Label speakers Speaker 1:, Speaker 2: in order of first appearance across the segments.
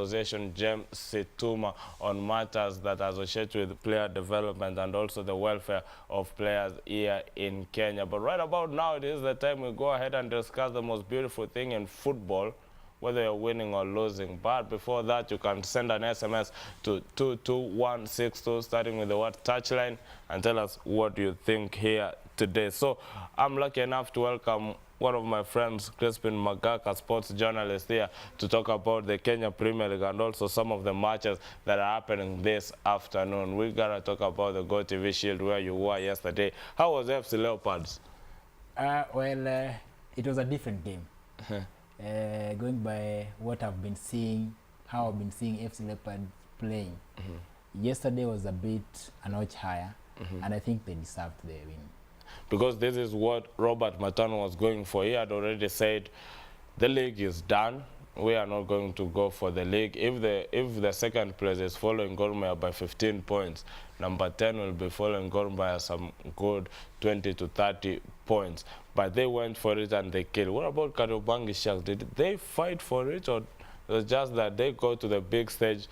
Speaker 1: Association, James Situma, on matters that are associated with player development and also the welfare of players here in Kenya. But right about now, it is the time we go ahead and discuss the most beautiful thing in football, whether you're winning or losing. But before that, you can send an SMS to 22162, starting with the word touchline, and tell us what you think here today. So I'm lucky enough to welcome one of my friends, Chrispin, Magak'S sports journalist, here to talk about the Kenya Premier League and also some of the matches that are happening this afternoon. We gotta talk about the GoTV Shield where you were yesterday. How was FC Leopards?
Speaker 2: It was a different game. Going by what I've been seeing, how I've been seeing FC Leopards playing. Yesterday was a bit a notch higher, and I think they deserved the win.
Speaker 1: Because this is what Robert Matano was going for. He had already said the league is done. We are not going to go for the league. If the second place is following Gor Mahia by 15 points, number 10 will be following Gor Mahia some good 20 to 30 points. But they went for it and they killed. What about Kariobangi Sharks? Did they fight for it, or it was just that they go to the big stage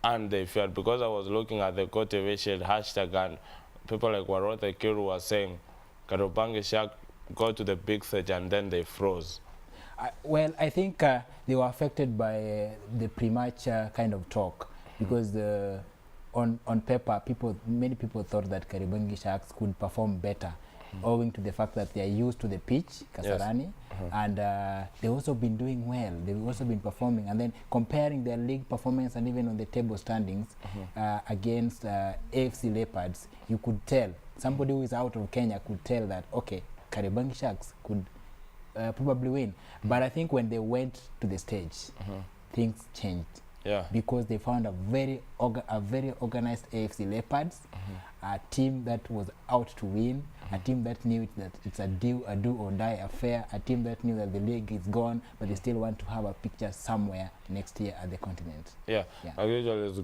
Speaker 1: and they failed? Because I was looking at the GoTV Shield hashtag and people like Warothe Kiru were saying Kariobangi Sharks go to the big stage and then they froze.
Speaker 2: I think they were affected by the premature kind of talk, because on paper, many people thought that Kariobangi Sharks could perform better, owing to the fact that they are used to the pitch, Kasarani, and they've also been doing well. They've also been performing, and then comparing their league performance and even on the table standings against AFC Leopards, you could tell, somebody who is out of Kenya could tell that, okay, Kariobangi Sharks could probably win. But I think when they went to the stage, things changed. Because they found a very organized AFC Leopards, a team that was out to win, a team that knew that it's a do or die affair, a team that knew that the league is gone, but they still want to have a picture somewhere next year at the continent.
Speaker 1: Usually it's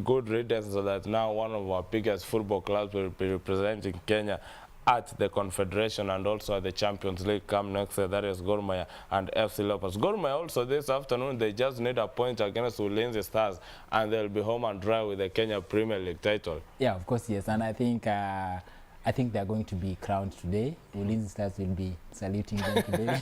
Speaker 1: good riddance, so that now one of our biggest football clubs will be representing Kenya at the Confederation and also at the Champions League come next year. That is Gor Mahia and FC Leopards. Gor Mahia also this afternoon, they just need a point against Ulinzi Stars and they'll be home and dry with the Kenya Premier League title.
Speaker 2: Yeah, of course, yes. And I think they're going to be crowned today. Ulinzi Stars will be saluting them today.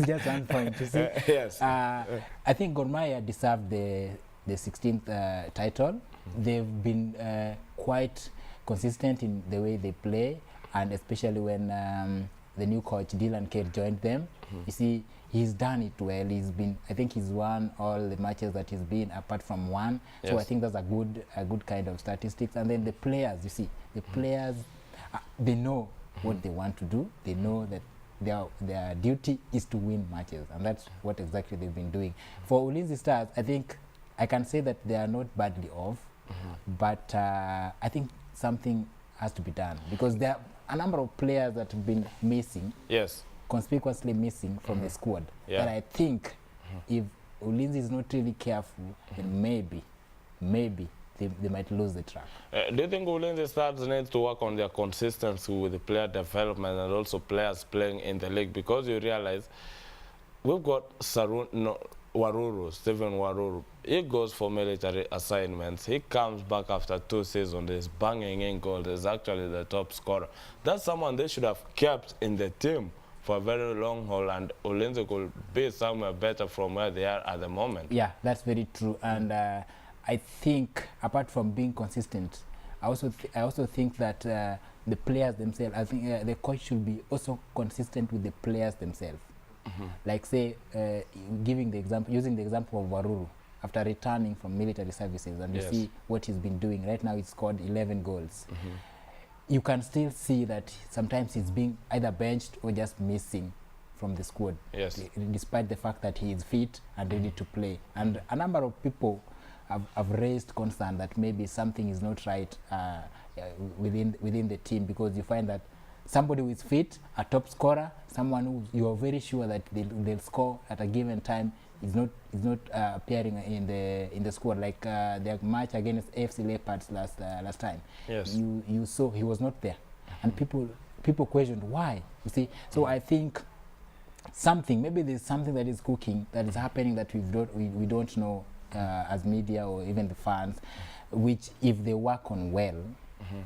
Speaker 2: Just 1 point, you see.
Speaker 1: Yes.
Speaker 2: I think Gor Mahia deserved the 16th title. They've been quite consistent in the way they play, and especially when the new coach Dylan Kerr joined them. You see, he's done it well. I think he's won all the matches that he's been, apart from one. So I think that's a good kind of statistics. And then the players, you see, the players, they know what they want to do. They know that their duty is to win matches, and that's what exactly they've been doing. For Ulinzi Stars, I think I can say that they are not badly off, but I think something has to be done, because there are a number of players that have been missing, conspicuously missing from the squad. But I think if Ulinzi is not really careful, then maybe they might lose the track.
Speaker 1: Do you think Ulinzi Stars need to work on their consistency with the player development and also players playing in the league? Because you realize we've got Waruru, Stephen Waruru. He goes for military assignments. He comes back after 2 seasons. He's banging in goals. He's actually the top scorer. That's someone they should have kept in the team for a very long haul, and Ulinzi could be somewhere better from where they are at the moment.
Speaker 2: Yeah, that's very true. And I think, apart from being consistent, I also think that the players themselves, I think the coach should be also consistent with the players themselves. Like say, using the example of Waruru, after returning from military services, and you see what he's been doing. Right now, he's scored 11 goals. You can still see that sometimes he's being either benched or just missing from the squad, despite the fact that he is fit and ready to play. And a number of people have raised concern that maybe something is not right within the team, because you find that somebody who is fit, a top scorer, someone who you are very sure that they'll score at a given time, is not appearing in the squad. Like their match against AFC Leopards last time. You saw he was not there, and people questioned why. You see, so I think maybe there's something that is cooking, that is happening, that we don't know as media or even the fans, which if they work on well,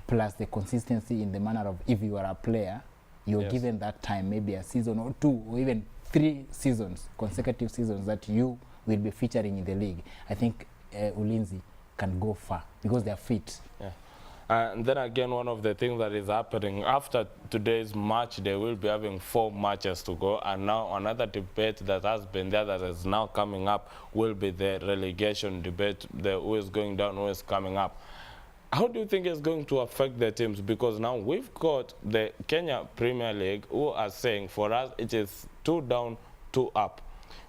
Speaker 2: plus the consistency in the manner of if you are a player, you're given that time, maybe a season or 2 or even 3 seasons, consecutive seasons that you will be featuring in the league. I think Ulinzi can go far because they are fit.
Speaker 1: Yeah. And then again, one of the things that is happening after today's match, they will be having 4 matches to go. And now another debate that has been there that is now coming up will be the relegation debate, who is going down, who is coming up. How do you think it's going to affect the teams? Because now we've got the Kenya Premier League who are saying for us it is 2 down, 2 up.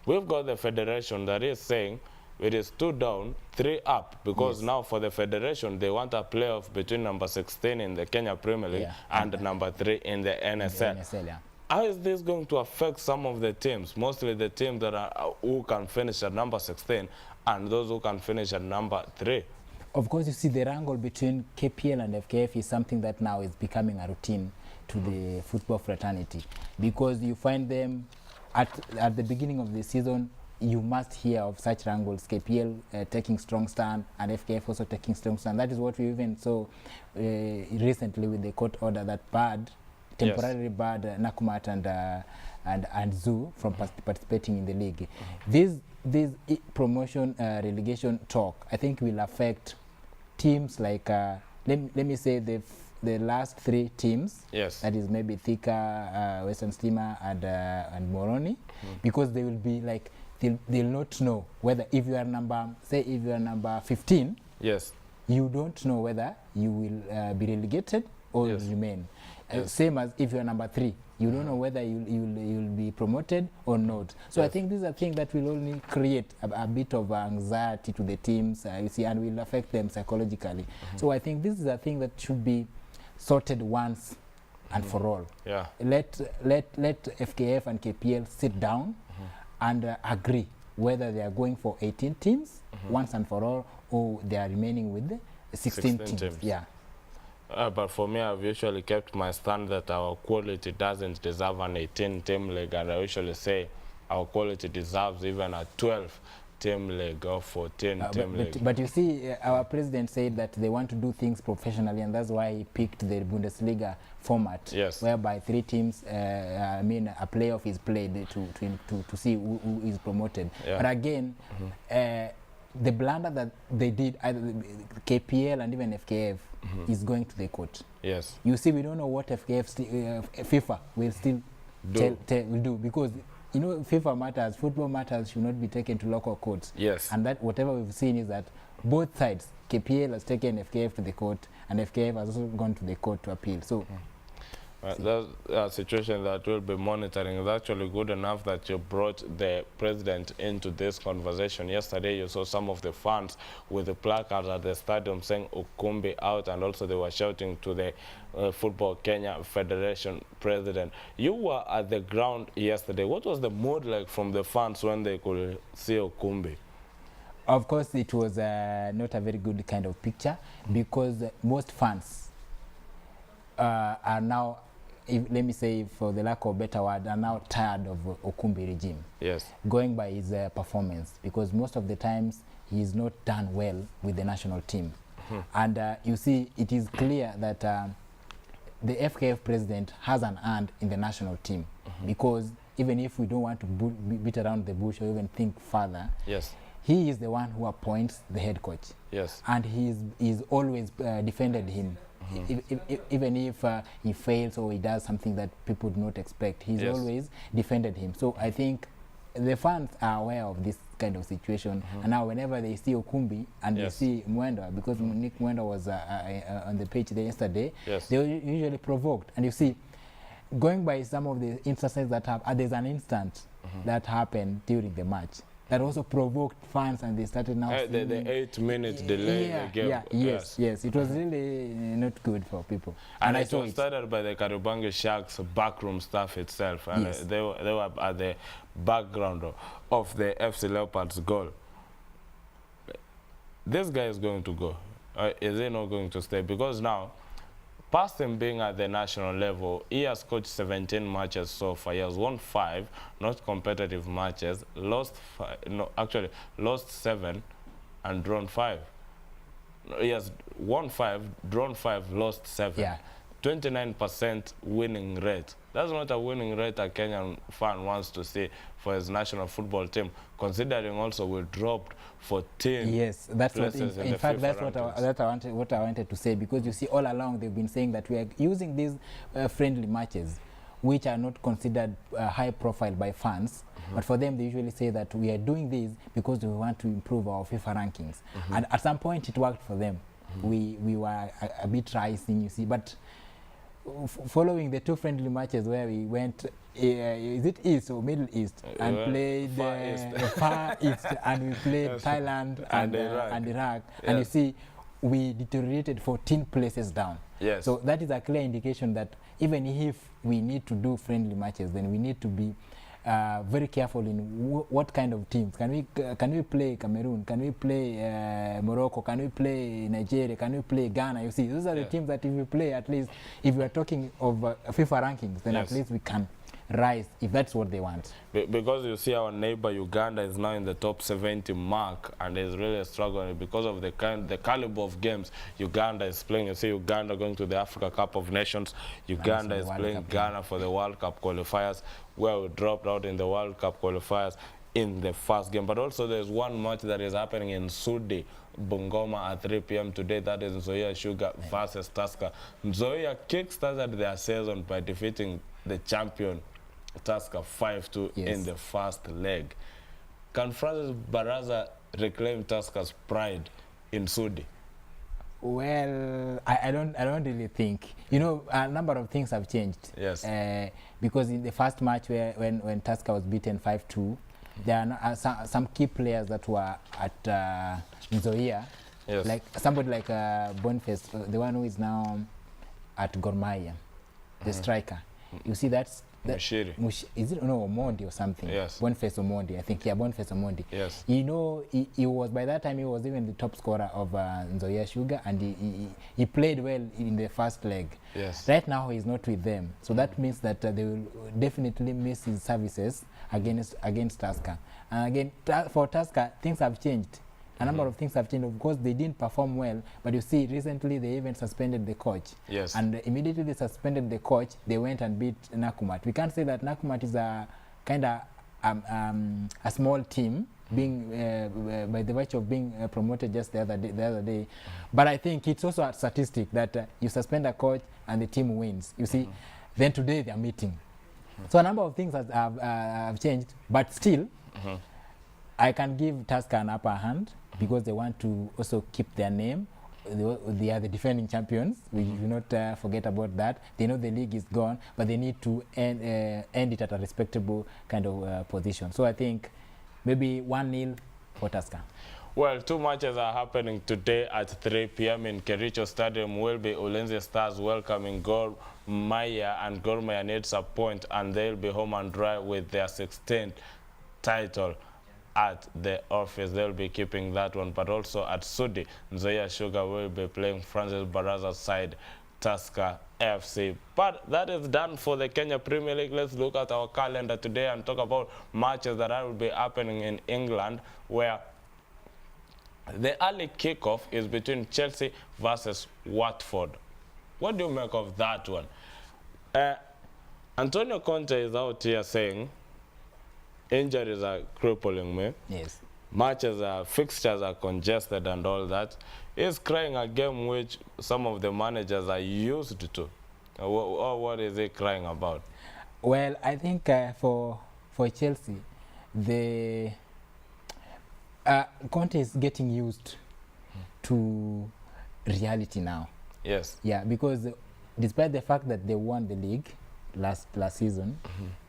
Speaker 1: We've got the federation that is saying it is 2 down, 3 up, because now for the federation, they want a playoff between number 16 in the Kenya Premier League and number 3 in the NSL. How is this going to affect some of the teams, mostly the teams that are who can finish at number 16 and those who can finish at number 3?
Speaker 2: Of course, you see the wrangle between KPL and FKF is something that now is becoming a routine to the football fraternity, because you find them at the beginning of the season. You must hear of such wrangles, KPL taking strong stand and FKF also taking strong stand. That is what we even saw recently with the court order that barred, temporarily barred Nakumat and Zoo from participating in the league. This promotion relegation talk, I think, will affect teams like, let me say the last 3 teams. That is maybe Thika, Western Steamer and Moroni, because they will be like, they'll not know whether if you are number 15, you don't know whether you will be relegated or remain. Same as if you are number 3, you don't know whether you'll be promoted or not. So I think this is a thing that will only create a bit of anxiety to the teams, you see, and will affect them psychologically. So I think this is a thing that should be sorted once and for all. Let FKF and KPL sit down and agree whether they are going for 18 teams once and for all, or they are remaining with the 16 teams.
Speaker 1: But for me, I've usually kept my stand that our quality doesn't deserve an 18-team league, and I usually say our quality deserves even a 12-team league or 14-team league.
Speaker 2: But you see, our president said that they want to do things professionally, and that's why he picked the Bundesliga format, whereby 3 teams, a playoff is played to see who is promoted. But again, the blunder that they did, either KPL and even FKF, is going to the court. You see, we don't know what FIFA will still will do, because you know, FIFA matters, football matters should not be taken to local courts. And that whatever we've seen is that both sides, KPL has taken FKF to the court, and FKF has also gone to the court to appeal. So
Speaker 1: that's a situation that we'll be monitoring. It's actually good enough that you brought the president into this conversation. Yesterday, you saw some of the fans with the placards at the stadium saying Ukumbi out, and also they were shouting to the Football Kenya Federation president. You were at the ground yesterday. What was the mood like from the fans when they could see Ukumbi?
Speaker 2: Of course, it was not a very good kind of picture, because most fans are now, let me say, for the lack of a better word, are now tired of Ukumbi regime. Going by his performance, because most of the times he's not done well with the national team. And you see, it is clear that the FKF president has an hand in the national team, because even if we don't want to beat around the bush or even think further, he is the one who appoints the head coach. And he's always defended him. Even if he fails or he does something that people do not expect, he's always defended him. So I think the fans are aware of this kind of situation, and now whenever they see Ukumbi and they see Mwenda, because Nick Mwenda was on the pitch there yesterday, they were usually provoked. And you see, going by some of the instances that have, there's an instant that happened during the match that also provoked fans, and they started now
Speaker 1: the 8-minute delay in the game.
Speaker 2: Yes, it was really not good for people.
Speaker 1: And it was started by the Kariobangi Sharks backroom staff itself, and they were at the background of the FC Leopards goal. This guy is going to go. Is he not going to stay? Because now, past him being at the national level, he has coached 17 matches so far. He has won 5, not competitive matches, lost 7, and drawn 5. Yes, won 5, drawn 5, lost 7.
Speaker 2: Yeah.
Speaker 1: 29% winning rate. That's not a winning rate a Kenyan fan wants to see for his national football team, considering also we dropped 14
Speaker 2: Yes, that's what. In fact,
Speaker 1: FIFA
Speaker 2: that's
Speaker 1: rankings.
Speaker 2: what I wanted to say, because you see, all along they've been saying that we are using these friendly matches, which are not considered high profile by fans, but for them they usually say that we are doing this because we want to improve our FIFA rankings, and at some point it worked for them. We were a bit rising, you see, but following the 2 friendly matches where we went, is it East or Middle East, and played Far East, and we played Thailand and Iraq, and you see, we deteriorated 14 places down.
Speaker 1: Yes.
Speaker 2: So that is a clear indication that even if we need to do friendly matches, then we need to be very careful in what kind of teams. Can we play Cameroon? Can we play Morocco? Can we play Nigeria? Can we play Ghana? You see, those are the teams that if we play, at least, if we are talking of FIFA rankings, then at least we can rise, if that's what they want.
Speaker 1: Because you see our neighbor Uganda is now in the top 70 mark and is really struggling because of the caliber of games Uganda is playing. You see Uganda going to the Africa Cup of Nations. Uganda is playing Ghana for the World Cup qualifiers, where we dropped out in the World Cup qualifiers in the first game. But also there's one match that is happening in Sudi, Bungoma at 3 p.m. today. That is Nzoia Sugar versus Tusker. Nzoia kick-started their season by defeating the champion Tusker 5-2 in the first leg. Can Francis Baraza reclaim Tusker's pride in Sudi?
Speaker 2: Well, I don't really think. You know, a number of things have changed.
Speaker 1: Yes.
Speaker 2: Because in the first match when Tusker was beaten 5-2, there are some key players that were at Nzoia.
Speaker 1: Yes.
Speaker 2: Like somebody like Boniface, the one who is now at Gor Mahia, the striker. You see, that's
Speaker 1: Mushiri.
Speaker 2: Is it Omondi or something?
Speaker 1: Yes.
Speaker 2: Boniface Omondi, I think. Yeah, Boniface Omondi.
Speaker 1: Yes.
Speaker 2: You know, he was, by that time, he was even the top scorer of Nzoia Sugar, and he played well in the first leg.
Speaker 1: Yes.
Speaker 2: Right now, he's not with them. So that means that they will definitely miss his services against Tusker. And again, for Tusker, things have changed. A number of things have changed. Of course, they didn't perform well, but you see, recently they even suspended the coach.
Speaker 1: Yes.
Speaker 2: And immediately they suspended the coach, they went and beat Nakumat. We can't say that Nakumat is a kind of a small team, being by the virtue of being promoted just the other day. But I think it's also a statistic that you suspend a coach and the team wins. You see, then today they are meeting. So a number of things have changed, but still, I can give Tusker an upper hand because they want to also keep their name. They are the defending champions. We do not forget about that. They know the league is gone, but they need to end it at a respectable kind of position. So I think maybe 1-0 for Tusker.
Speaker 1: Well, 2 matches are happening today at 3 p.m. in Kericho Stadium. Will be Ulinzi Stars welcoming Gor Mahia, and Gor Mahia needs a point, and they'll be home and dry with their 16th title at the office. They'll be keeping that one. But also at Sudi, Nzoia Sugar will be playing Francis Baraza's side, Tusker FC. But that is done for the Kenya Premier League. Let's look at our calendar today and talk about matches that will be happening in England, where the early kickoff is between Chelsea versus Watford. What do you make of that one? Antonio Conte is out here saying injuries are crippling me.
Speaker 2: Yes.
Speaker 1: Fixtures are congested and all that. He's crying a game which some of the managers are used to. What is he crying about?
Speaker 2: Well, I think for Chelsea, the Conte is getting used to reality now.
Speaker 1: Yes.
Speaker 2: Yeah, because despite the fact that they won the league last season,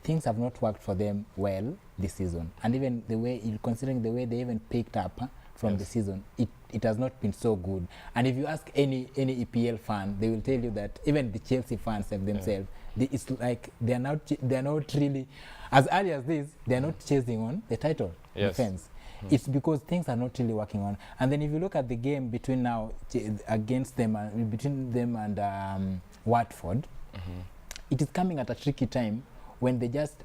Speaker 2: things have not worked for them well this season. And even the way, considering the way they even picked up from the season, it has not been so good. And if you ask any EPL fan, they will tell you that even the Chelsea fans have themselves, it's like they're not really, as early as this, they're not chasing on the title defense. It's because things are not really working on. And then if you look at the game between now against them, between them and Watford, it is coming at a tricky time when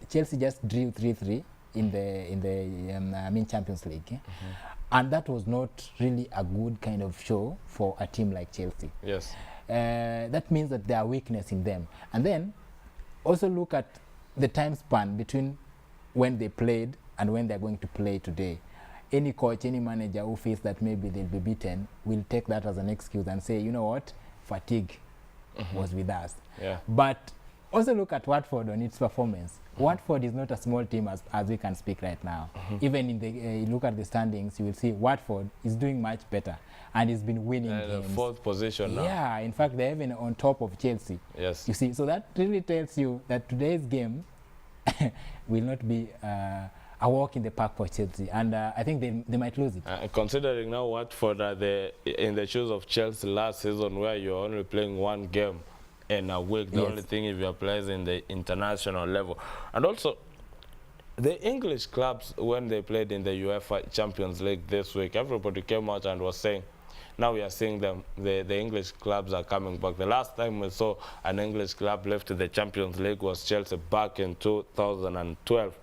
Speaker 2: Chelsea just drew 3-3 in the Champions League. And that was not really a good kind of show for a team like Chelsea.
Speaker 1: Yes.
Speaker 2: That means that there are weakness in them. And then also look at the time span between when they played and when they're going to play today. Any coach, any manager who feels that maybe they'll be beaten will take that as an excuse and say, you know what, fatigue was with us.
Speaker 1: Yeah.
Speaker 2: But also look at Watford on its performance. Watford is not a small team as we can speak right now. Even in the you look at the standings, you will see Watford is doing much better and has been winning games.
Speaker 1: Fourth position now.
Speaker 2: Yeah, in fact, they're even on top of Chelsea.
Speaker 1: Yes.
Speaker 2: You see, so that really tells you that today's game will not be a walk in the park for Chelsea, and I think they might lose it.
Speaker 1: Considering now Watford are in the shoes of Chelsea last season, where you're only playing one game in a week, the only thing if you're playing in the international level. And also, the English clubs, when they played in the UEFA Champions League this week, everybody came out and was saying, now we are seeing them, the English clubs are coming back. The last time we saw an English club left the Champions League was Chelsea back in 2012.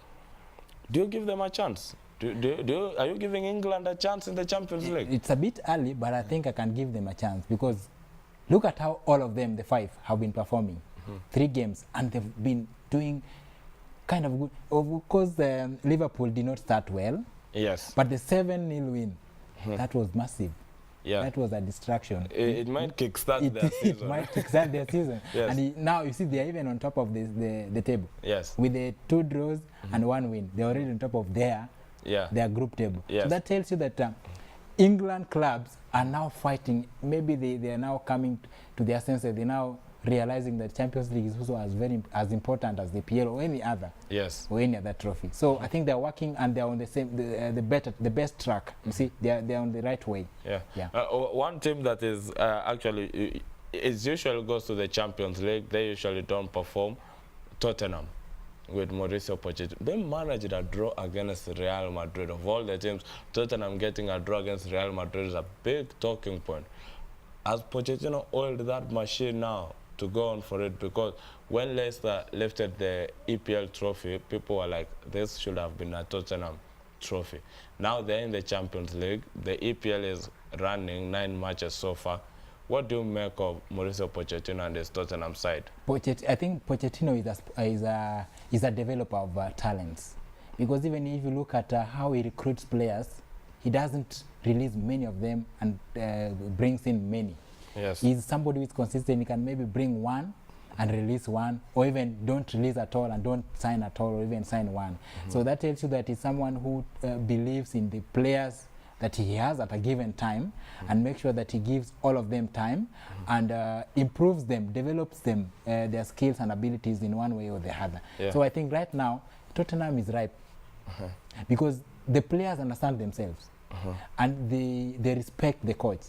Speaker 1: Do you give them a chance? Are you giving England a chance in the Champions League?
Speaker 2: It's a bit early, but I think I can give them a chance, because look at how all of them, the five, have been performing. 3 games, and they've been doing kind of good. Of course, Liverpool did not start well.
Speaker 1: Yes.
Speaker 2: But the 7-0 win, that was massive.
Speaker 1: Yeah.
Speaker 2: That was a distraction.
Speaker 1: It might kickstart their season.
Speaker 2: It might kickstart their season.
Speaker 1: Yes.
Speaker 2: And now you see they're even on top of the table.
Speaker 1: Yes.
Speaker 2: With the 2 draws and 1 win. They're already on top of their group table.
Speaker 1: Yes.
Speaker 2: So that tells you that England clubs are now fighting. Maybe they are now coming to their senses. They're now realizing that Champions League is also as important as the PL or any other.
Speaker 1: Yes.
Speaker 2: Or any other trophy. So I think they're working, and they're on the best track. You see, they're on the right way.
Speaker 1: Yeah.
Speaker 2: Yeah.
Speaker 1: One team that is actually usually goes to the Champions League, they usually don't perform. Tottenham, with Mauricio Pochettino, they managed a draw against Real Madrid. Of all the teams, Tottenham getting a draw against Real Madrid is a big talking point. Has Pochettino oiled that machine now to go on for it? Because when Leicester lifted the EPL trophy, people were like, this should have been a Tottenham trophy. Now they're in the Champions League. The EPL is running 9 matches so far. What do you make of Mauricio Pochettino and his Tottenham side?
Speaker 2: I think Pochettino is a developer of talents, because even if you look at how he recruits players, he doesn't release many of them and brings in many.
Speaker 1: Yes.
Speaker 2: He's somebody who is consistent. He can maybe bring 1 and release 1, or even don't release at all and don't sign at all, or even sign 1. So that tells you that he's someone who believes in the players that he has at a given time, and make sure that he gives all of them time and improves them, develops them, their skills and abilities in one way or the other.
Speaker 1: Yeah.
Speaker 2: So I think right now Tottenham is ripe because the players understand themselves and they respect the coach,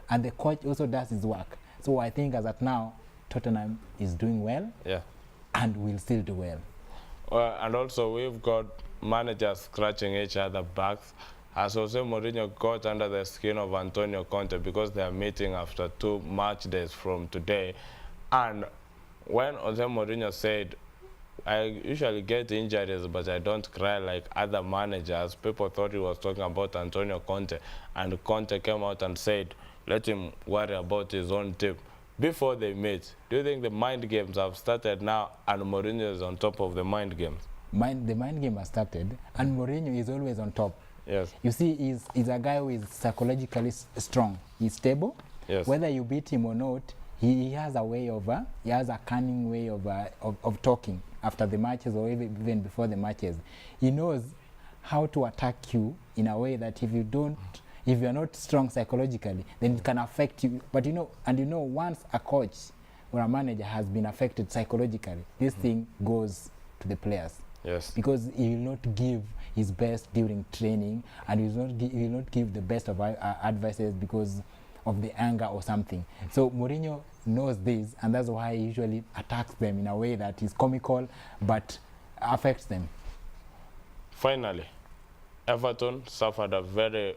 Speaker 2: and the coach also does his work. So I think as at now Tottenham is doing well, and will still do well.
Speaker 1: And also we've got managers scratching each other backs. As Jose Mourinho got under the skin of Antonio Conte because they are meeting after 2 match days from today. And when Jose Mourinho said, I usually get injuries, but I don't cry like other managers, people thought he was talking about Antonio Conte. And Conte came out and said, let him worry about his own team. Before they meet, do you think the mind games have started now and Mourinho is on top of the mind games?
Speaker 2: The mind game has started, and Mourinho is always on top.
Speaker 1: Yes.
Speaker 2: You see, he's a guy who is psychologically strong. He's stable.
Speaker 1: Yes.
Speaker 2: Whether you beat him or not, he has a way of, he has a cunning way of talking after the matches or even before the matches. He knows how to attack you in a way that if you're not strong psychologically, then it can affect you. But once a coach or a manager has been affected psychologically, this thing goes to the players.
Speaker 1: Yes.
Speaker 2: Because he will not give his best during training, and he will not give the best of advices because of the anger or something. So Mourinho knows this, and that's why he usually attacks them in a way that is comical but affects them.
Speaker 1: Finally, Everton suffered a very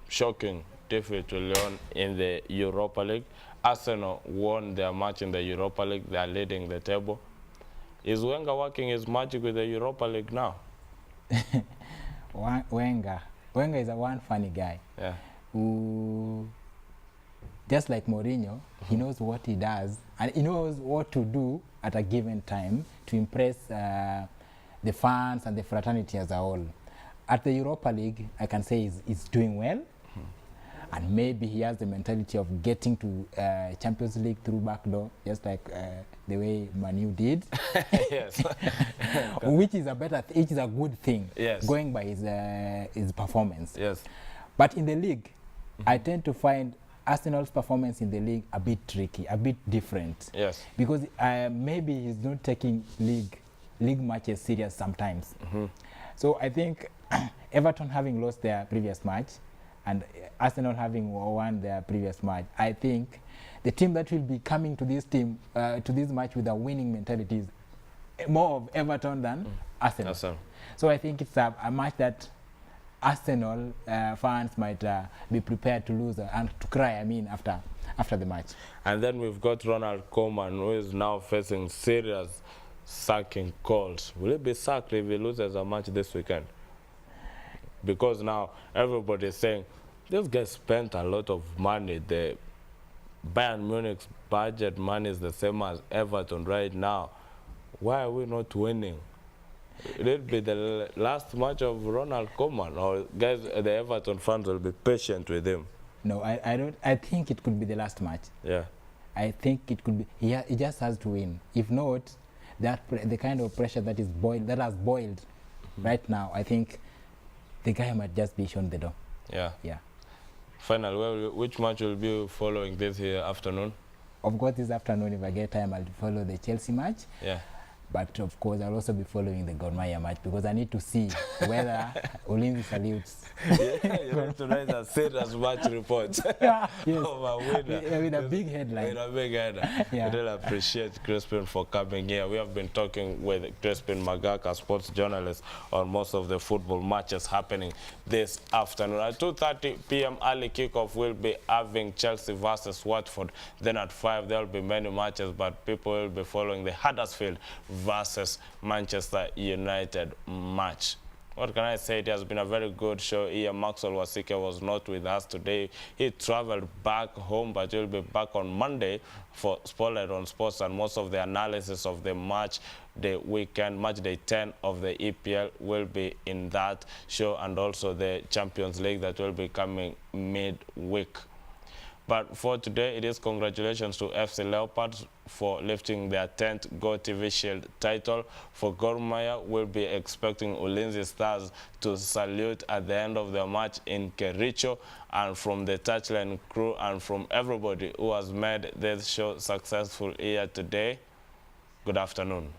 Speaker 1: shocking defeat to Lyon in the Europa League. Arsenal won their match in the Europa League. They are leading the table. Is Wenger working his magic with the Europa League now?
Speaker 2: Wenger, Wenger is a one funny guy.
Speaker 1: Yeah.
Speaker 2: Who, just like Mourinho, he knows what he does and he knows what to do at a given time to impress the fans and the fraternity as a whole. At the Europa League, I can say he's doing well. And maybe he has the mentality of getting to Champions League through back door, just like the way Manu did.
Speaker 1: Yes.
Speaker 2: Which is a good thing.
Speaker 1: Yes.
Speaker 2: Going by his performance.
Speaker 1: Yes.
Speaker 2: But in the league, I tend to find Arsenal's performance in the league a bit tricky, a bit different.
Speaker 1: Yes.
Speaker 2: Because maybe he's not taking league matches serious sometimes. So I think Everton having lost their previous match and Arsenal having won their previous match, I think the team that will be coming to this match with a winning mentality is more of Everton than Arsenal. So I think it's a match that Arsenal fans might be prepared to lose and to cry, after the match.
Speaker 1: And then we've got Ronald Koeman, who is now facing serious sacking calls. Will he be sacked if he loses a match this weekend? Because now everybody is saying, this guy spent a lot of money. The Bayern Munich's budget money is the same as Everton right now. Why are we not winning? Will it be the last match of Ronald Koeman, or guys, the Everton fans will be patient with him?
Speaker 2: No, I don't. I think it could be the last match.
Speaker 1: Yeah.
Speaker 2: I think it could be. He just has to win. If not, the kind of pressure that has boiled right now, I think the guy might just be shown the door.
Speaker 1: Yeah.
Speaker 2: Yeah.
Speaker 1: Finally, which match will be following this here afternoon?
Speaker 2: Of course, this afternoon, if I get time, I'll follow the Chelsea match.
Speaker 1: Yeah.
Speaker 2: But of course, I'll also be following the Gor Mahia match because I need to see whether Ulinzi salutes.
Speaker 1: Yeah, you need to write a serious match report.
Speaker 2: Yeah, yes.
Speaker 1: Of a winner.
Speaker 2: With a big headline.
Speaker 1: With a big headline.
Speaker 2: Yeah.
Speaker 1: I really appreciate Chrispin for coming here. We have been talking with Chrispin Magak'S, sports journalist, on most of the football matches happening this afternoon. At 2:30 p.m. early kickoff, we'll be having Chelsea versus Watford. Then at 5, there will be many matches, but people will be following the Huddersfield versus Manchester United match. What can I say? It has been a very good show here. Maxwell Wasike was not with us today. He traveled back home, but he'll be back on Monday for Spotlight on Sports, and most of the analysis of the match, the weekend, match day 10 of the EPL will be in that show, and also the Champions League that will be coming midweek. But for today, it is congratulations to FC Leopards for lifting their 10th Go TV Shield title. For Gor Mahia, we'll be expecting Ulinzi Stars to salute at the end of the match in Kericho. And from the touchline crew and from everybody who has made this show successful here today, good afternoon.